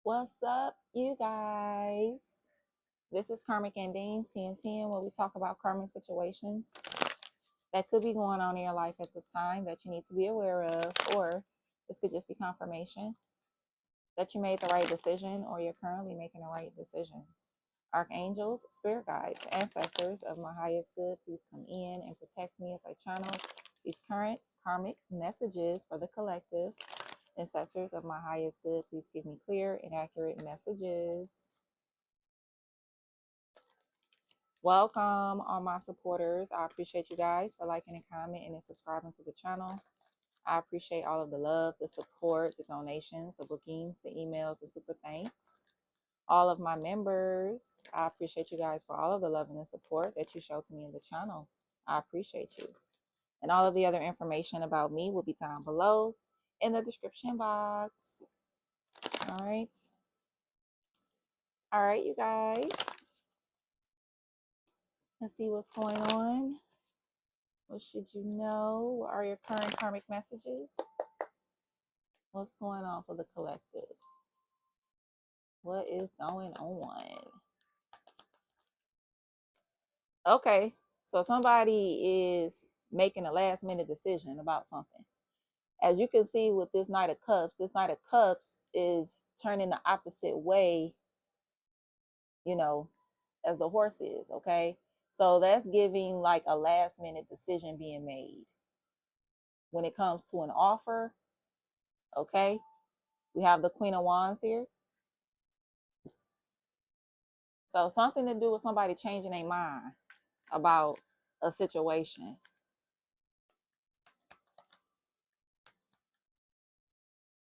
What's up, you guys? This is Karmic Endings 1010, where we talk about karmic situations that could be going on in your life at this time that you need to be aware of, or this could just be confirmation that you made the right decision or you're currently making the right decision. Archangels, spirit guides, ancestors of my highest good, please come in and protect me as I channel these current karmic messages for the collective. Ancestors of my highest good, please give me clear and accurate messages. Welcome, all my supporters. I appreciate you guys for liking and commenting and subscribing to the channel. I appreciate all of the love, the support, the donations, the bookings, the emails, the super thanks. All of my members, I appreciate you guys for all of the love and the support that you show to me in the channel. I appreciate you. And all of the other information about me will be down below in the description box. All right. All right, you guys. Let's see what's going on. What should you know? What are your current karmic messages? What's going on for the collective? What is going on? Okay, so somebody is making a last minute decision about something. As you can see with this Knight of Cups, this Knight of Cups is turning the opposite way, as the horse is, okay? So that's giving like a last minute decision being made when it comes to an offer, okay? We have the Queen of Wands here. So something to do with somebody changing their mind about a situation.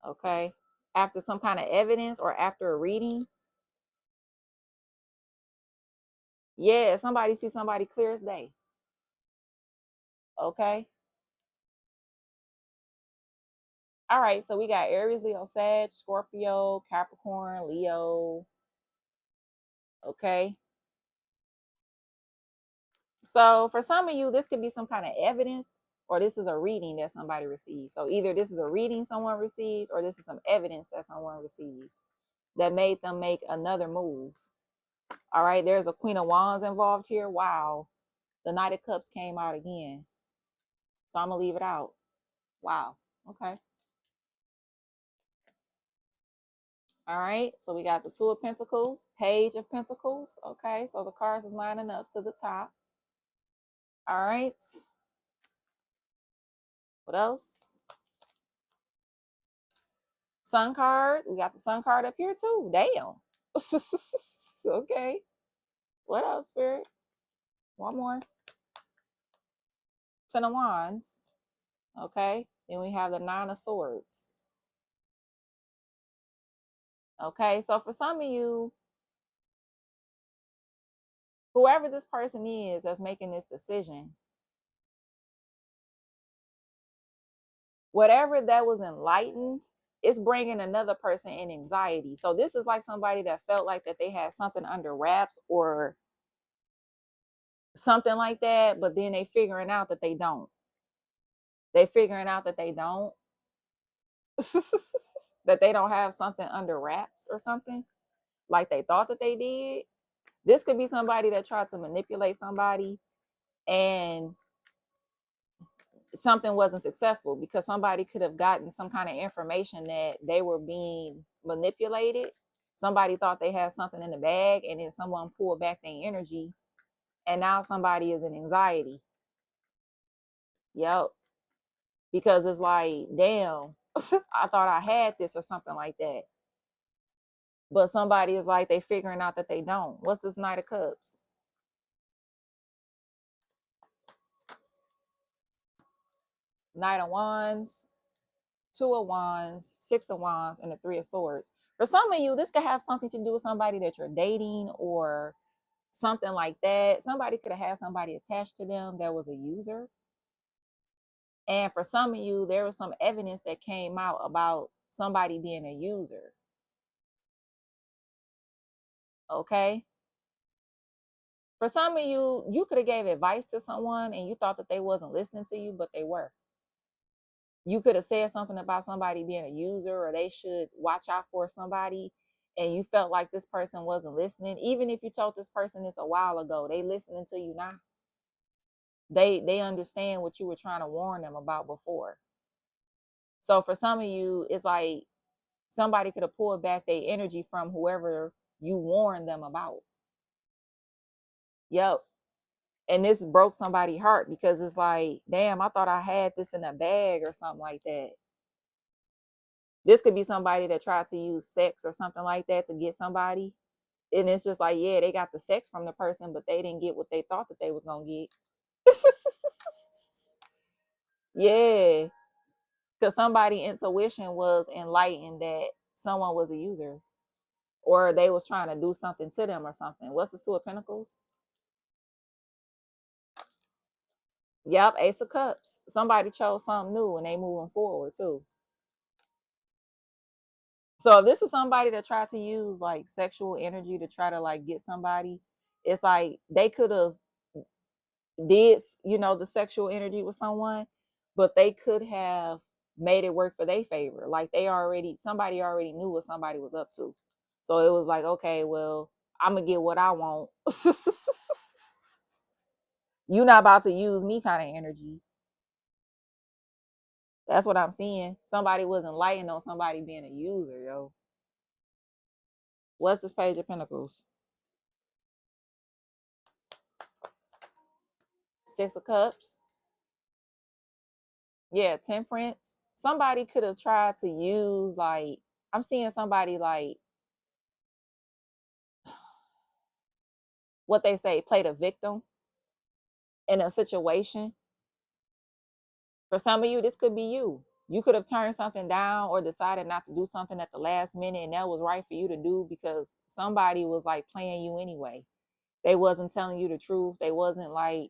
Okay. After some kind of evidence or after a reading. Yeah, somebody sees somebody clear as day. Okay. All right. So we got Aries, Leo, Sag, Scorpio, Capricorn, Leo. Okay. So for some of you, this could be some kind of evidence, or this is a reading that somebody received. So either this is a reading someone received, or this is some evidence that someone received that made them make another move. All right, there's a Queen of Wands involved here. Wow. The Knight of Cups came out again. So I'm going to leave it out. Wow. Okay. All right. So we got the Two of Pentacles, Page of Pentacles. Okay. So the cards is lining up to the top. All right. What else? Sun card. We got the Sun card up here too. Damn. Okay. What else, Spirit? One more. Ten of Wands. Okay. Then we have the Nine of Swords. Okay. So for some of you, whoever this person is that's making this decision, whatever that was enlightened, it's bringing another person in anxiety. So this is like somebody that felt like that they had something under wraps or something like that, but then they figuring out that they don't. They figuring out that they don't. That they don't have something under wraps or something like they thought that they did. This could be somebody that tried to manipulate somebody and something wasn't successful because somebody could have gotten some kind of information that they were being manipulated. Somebody thought they had something in the bag and then someone pulled back their energy and now somebody is in anxiety. Yep. Because it's like, damn, I thought I had this or something like that. But somebody is like, they figuring out that they don't. What's this Knight of Cups? Knight of Wands, Two of Wands, Six of Wands, and the Three of Swords. For some of you, this could have something to do with somebody that you're dating or something like that. Somebody could have had somebody attached to them that was a user. And for some of you, there was some evidence that came out about somebody being a user. Okay. For some of you, you could have gave advice to someone and you thought that they wasn't listening to you, but they were. You could have said something about somebody being a user or they should watch out for somebody. and you felt like this person wasn't listening, even if you told this person this a while ago, they listening to you now. They understand what you were trying to warn them about before. So for some of you, it's like somebody could have pulled back their energy from whoever you warned them about. Yep. And this broke somebody's heart because it's like, damn, I thought I had this in a bag or something like that. This could be somebody that tried to use sex or something like that to get somebody. And it's just like, yeah, they got the sex from the person, but they didn't get what they thought that they was going to get. Yeah. Because somebody's intuition was enlightened that someone was a user or they was trying to do something to them or something. What's the Two of Pentacles? Yep, Ace of Cups. Somebody chose something new and they moving forward too. So if this is somebody that tried to use like sexual energy to try to like get somebody, it's like they could have did, you know, the sexual energy with someone, but they could have made it work for their favor. Like somebody already knew what somebody was up to. So it was like, okay, well, I'm gonna get what I want. You're not about to use me kind of energy. That's what I'm seeing. Somebody was enlightened on somebody being a user, yo. What's this Page of Pentacles? Six of Cups. Yeah, Temperance. Somebody could have tried to use, like, I'm seeing somebody like what they say, play the victim in a situation. For some of you, this could be you. You could have turned something down or decided not to do something at the last minute, and that was right for you to do because somebody was like playing you anyway. They wasn't telling you the truth. They wasn't like,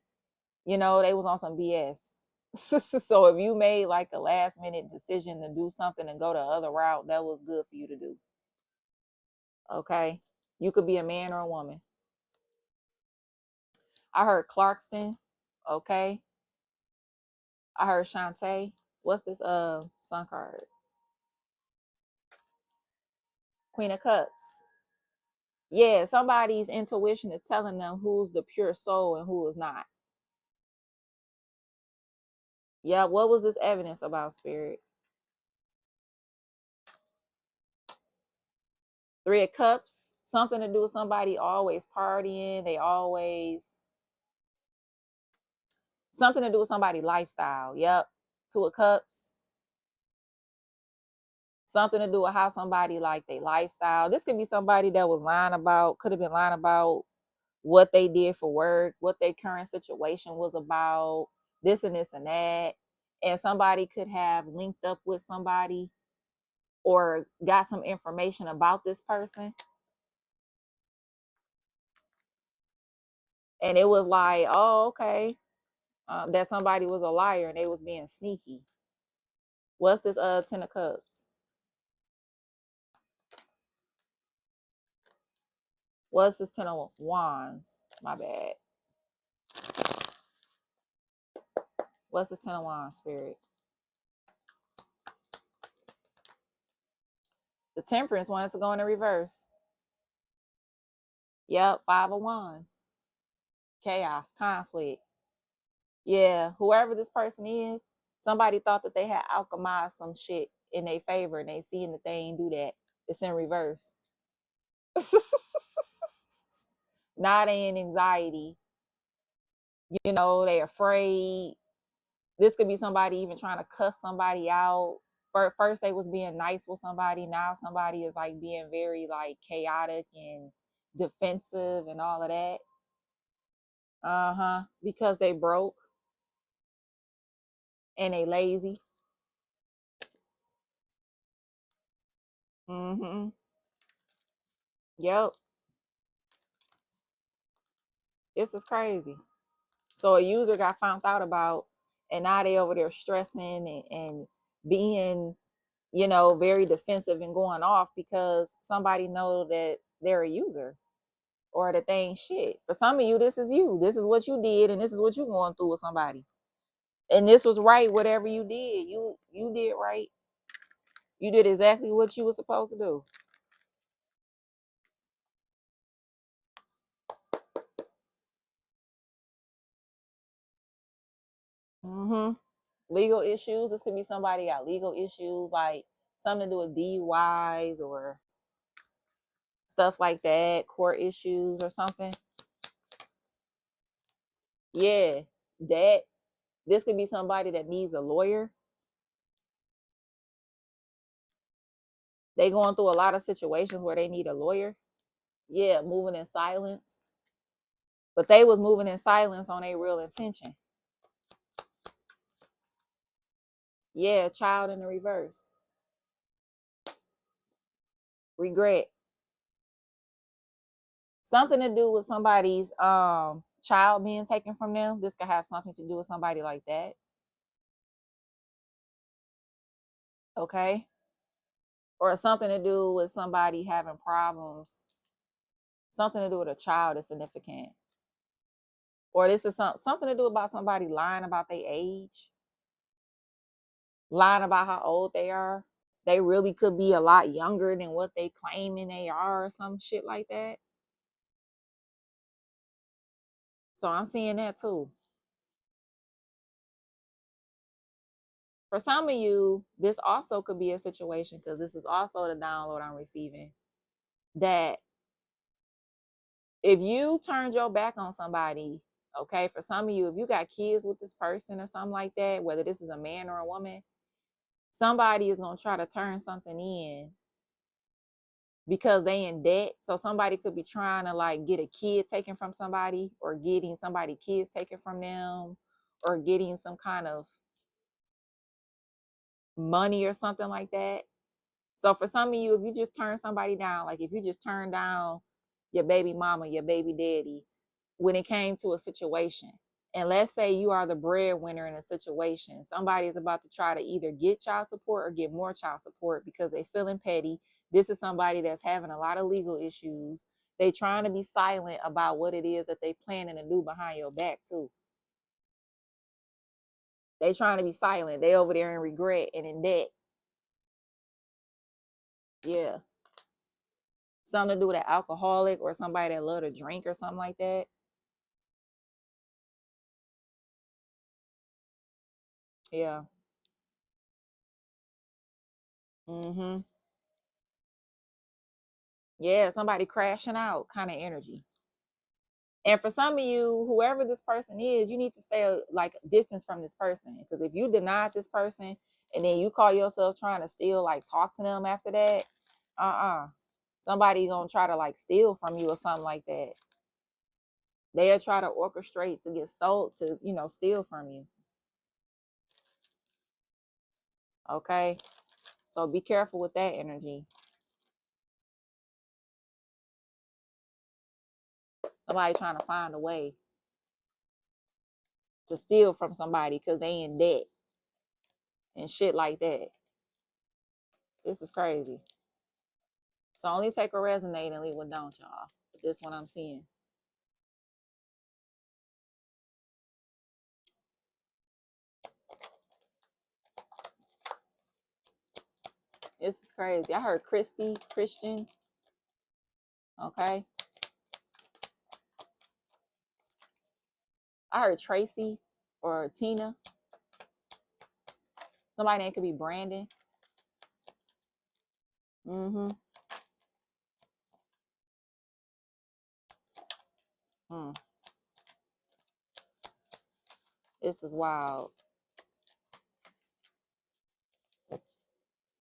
you know, they was on some BS. So if you made like a last minute decision to do something and go the other route, that was good for you to do. Okay. You could be a man or a woman. I heard Clarkston. Okay. I heard Shantae. What's this sun card? Queen of Cups. Yeah, somebody's intuition is telling them who's the pure soul and who is not. Yeah, what was this evidence about, Spirit? Three of Cups, something to do with somebody always partying. They always, something to do with somebody lifestyle. Yep. Two of Cups, something to do with how somebody like their lifestyle. This could be somebody that was lying about, could have been lying about what they did for work, what their current situation was about, this and this and that. And somebody could have linked up with somebody or got some information about this person. And it was like, oh, okay, that somebody was a liar and they was being sneaky. What's this 10 of Cups? What's this 10 of Wands? My bad. What's this 10 of Wands, Spirit? The Temperance wanted to go in the reverse. Yep, 5 of Wands. Chaos, conflict. Yeah, whoever this person is, somebody thought that they had alchemized some shit in their favor and they seeing that they ain't do that. It's in reverse. Now they in anxiety. You know, they afraid. This could be somebody even trying to cuss somebody out. First they was being nice with somebody. Now somebody is like being very like chaotic and defensive and all of that. Because they broke and they lazy. Yep. This is crazy. So a user got found out about, and now they over there stressing and being, you know, very defensive and going off because somebody know that they're a user or that they ain't shit. For some of you, this is you. This is what you did, and this is what you going through with somebody. And this was right. Whatever you did, you did right. You did exactly what you were supposed to do. Legal issues. This could be somebody got legal issues, like something to do with DUIs or stuff like that, court issues or something. Yeah, that this could be somebody that needs a lawyer. They going through a lot of situations where they need a lawyer. Yeah, moving in silence. But they was moving in silence on a real intention. Yeah, child in the reverse. Regret. Something to do with somebody's child being taken from them. This could have something to do with somebody like that. Okay. Or something to do with somebody having problems. Something to do with a child is significant. Or this is something to do about somebody lying about their age, lying about how old they are. They really could be a lot younger than what they claiming they are, or some shit like that. So I'm seeing that too. For some of you, this also could be a situation, because this is also the download I'm receiving, that if you turned your back on somebody, okay, for some of you, if you got kids with this person or something like that, whether this is a man or a woman, somebody is going to try to turn something in because they in debt. So somebody could be trying to like get a kid taken from somebody, or getting somebody kids taken from them, or getting some kind of money or something like that. So for some of you, if you just turn somebody down, like if you just turn down your baby mama, your baby daddy, when it came to a situation, and let's say you are the breadwinner in a situation, somebody is about to try to either get child support or get more child support because they feeling petty. This is somebody that's having a lot of legal issues. They trying to be silent about what it is that they planning to do behind your back too. They trying to be silent. They over there in regret and in debt. Yeah. Something to do with an alcoholic or somebody that love to drink or something like that. Yeah. Mm-hmm. Yeah, somebody crashing out kind of energy. And for some of you, whoever this person is, you need to stay like distance from this person. Because if you denied this person and then you call yourself trying to still like talk to them after that, somebody gonna try to like steal from you or something like that. They'll try to orchestrate to get stole, to steal from you. Okay, so be careful with that energy. Somebody trying to find a way to steal from somebody because they in debt and shit like that. This is crazy. So only take a resonate and leave what don't, y'all. But this one I'm seeing. This is crazy. I heard Christian. Okay. I heard Tracy or Tina. Somebody that could be Brandon. Mm-hmm. Hmm. This is wild.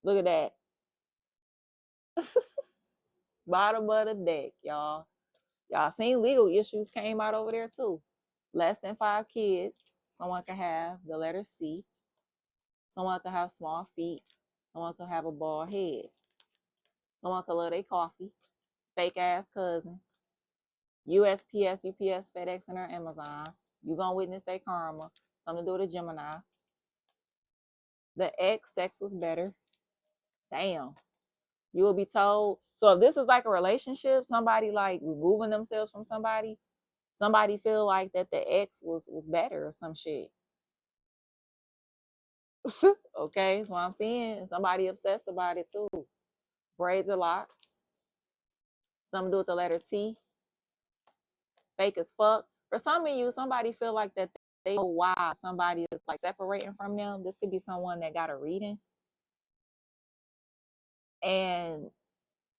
Look at that. Bottom of the deck, y'all. Y'all seen legal issues came out over there too. Less than 5 kids. Someone could have the letter C. Someone could have small feet. Someone could have a bald head. Someone could love their coffee. Fake ass cousin. USPS, UPS, FedEx, and or Amazon. You gonna witness their karma. Something to do with a Gemini. The ex sex was better. Damn. You will be told. So if this is like a relationship, somebody like removing themselves from somebody feel like that the ex was better or some shit. Okay, so I'm seeing somebody obsessed about it too. Braids or locks. Something to do with the letter T. Fake as fuck. For some of you, somebody feel like that they know why somebody is like separating from them. This could be someone that got a reading, and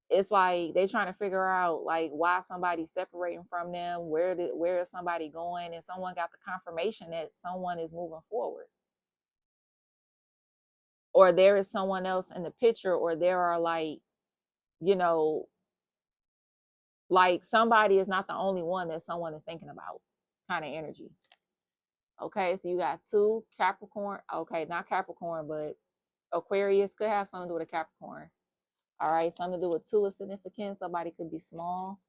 it's like they trying to figure out like why somebody's separating from them, where is somebody going, and someone got the confirmation that someone is moving forward, or there is someone else in the picture, or there are like, you know, like somebody is not the only one that someone is thinking about, kind of energy. Okay, so you got two Capricorn. Okay, not Capricorn, but Aquarius could have something to do with a Capricorn. All right, something to do with two of significance. Somebody could be small.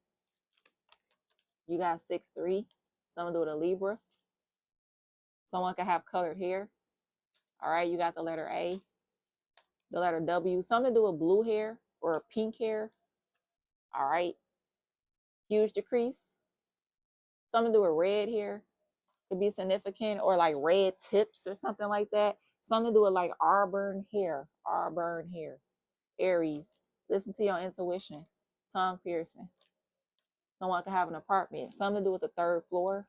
You got 6'3", something to do with a Libra. Someone could have colored hair. All right, you got the letter A, the letter W, something to do with blue hair or pink hair. All right, huge decrease. Something to do with red hair could be significant, or like red tips or something like that. Something to do with like auburn hair, auburn hair. Aries, listen to your intuition. Tongue piercing. Someone could have an apartment. Something to do with the third floor.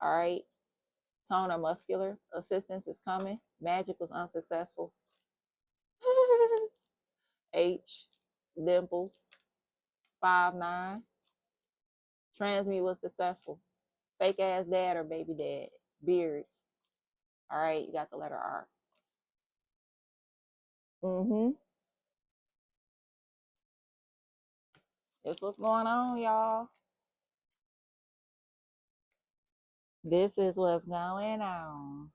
All right. Tone or muscular. Assistance is coming. Magic was unsuccessful. H. Dimples. 5'9". Transmute was successful. Fake ass dad or baby dad. Beard. All right. You got the letter R. That's what's going on, y'all. This is what's going on.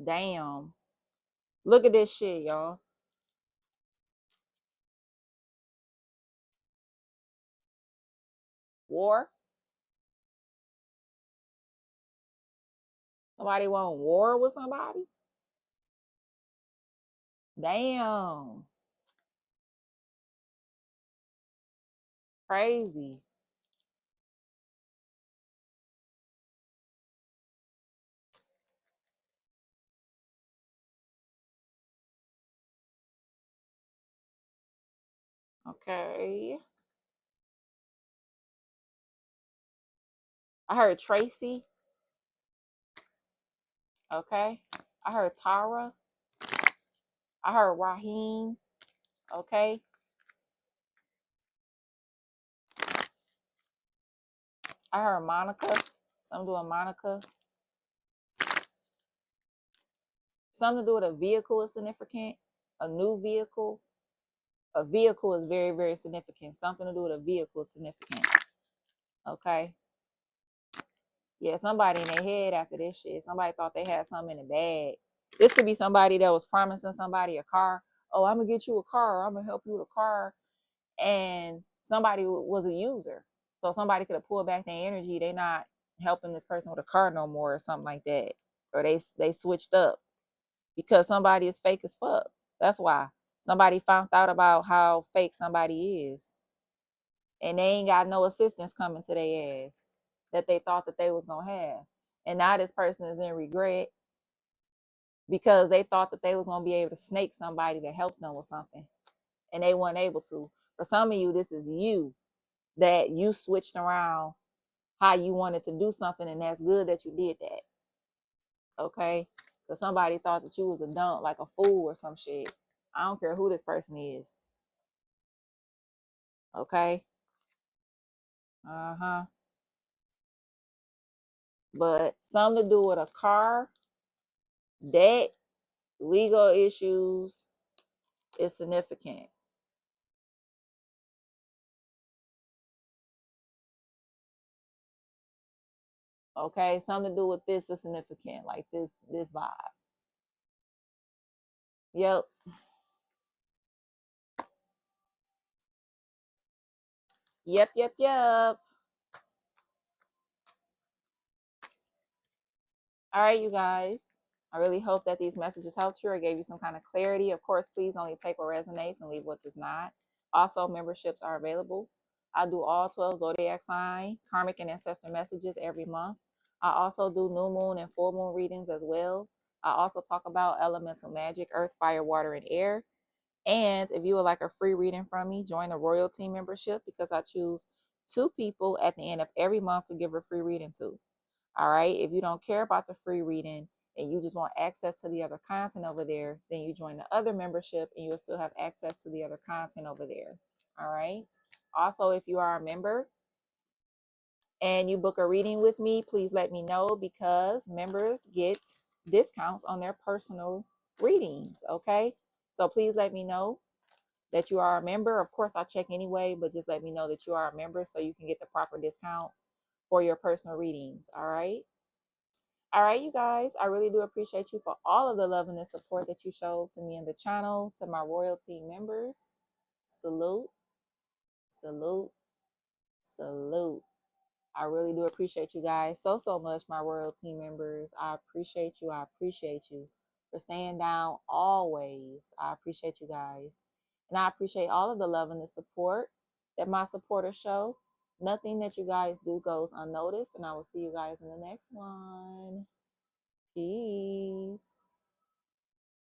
Damn. Look at this shit, y'all. War. Somebody want war with somebody? Damn. Crazy. Okay. I heard Tracy. Okay. I heard Tara. I heard Raheem. Okay. I heard Monica. Something to do with Monica. Something to do with a vehicle is significant. A new vehicle. A vehicle is very, very significant. Something to do with a vehicle is significant. Okay. Yeah, somebody in their head after this shit. Somebody thought they had something in the bag. This could be somebody that was promising somebody a car. Oh, I'm gonna get you a car. I'm gonna help you with a car. And somebody was a user. So somebody could have pulled back their energy. They not helping this person with a car no more or something like that. Or they switched up because somebody is fake as fuck. That's why. Somebody found out about how fake somebody is. And they ain't got no assistance coming to their ass that they thought that they was gonna have. And now this person is in regret because they thought that they was gonna be able to snake somebody to help them with something, and they weren't able to. For some of you, this is you that you switched around how you wanted to do something, and that's good that you did that. Okay, because somebody thought that you was a dump, like a fool or some shit. I don't care who this person is. Okay. But something to do with a car, debt, legal issues is significant. Okay, something to do with this is significant, like this vibe. Yep. Yep. All right, you guys. I really hope that these messages helped you or gave you some kind of clarity. Of course, please only take what resonates and leave what does not. Also, memberships are available. I do all 12 zodiac sign, karmic, and ancestor messages every month. I also do new moon and full moon readings as well. I also talk about elemental magic, earth, fire, water, and air. And if you would like a free reading from me, join the royalty membership because I choose 2 people at the end of every month to give a free reading to. All right. If you don't care about the free reading and you just want access to the other content over there, then you join the other membership and you'll still have access to the other content over there. All right. Also, if you are a member and you book a reading with me, please let me know, because members get discounts on their personal readings. Okay. So please let me know that you are a member. Of course, I'll check anyway, but just let me know that you are a member so you can get the proper discount for your personal readings. All right. All right, you guys, I really do appreciate you for all of the love and the support that you showed to me in the channel, to my royalty members. Salute, salute, salute. I really do appreciate you guys so much, my royalty members. I appreciate you. I appreciate you for staying down always. I appreciate you guys. And I appreciate all of the love and the support that my supporters show. Nothing that you guys do goes unnoticed. And I will see you guys in the next one. Peace.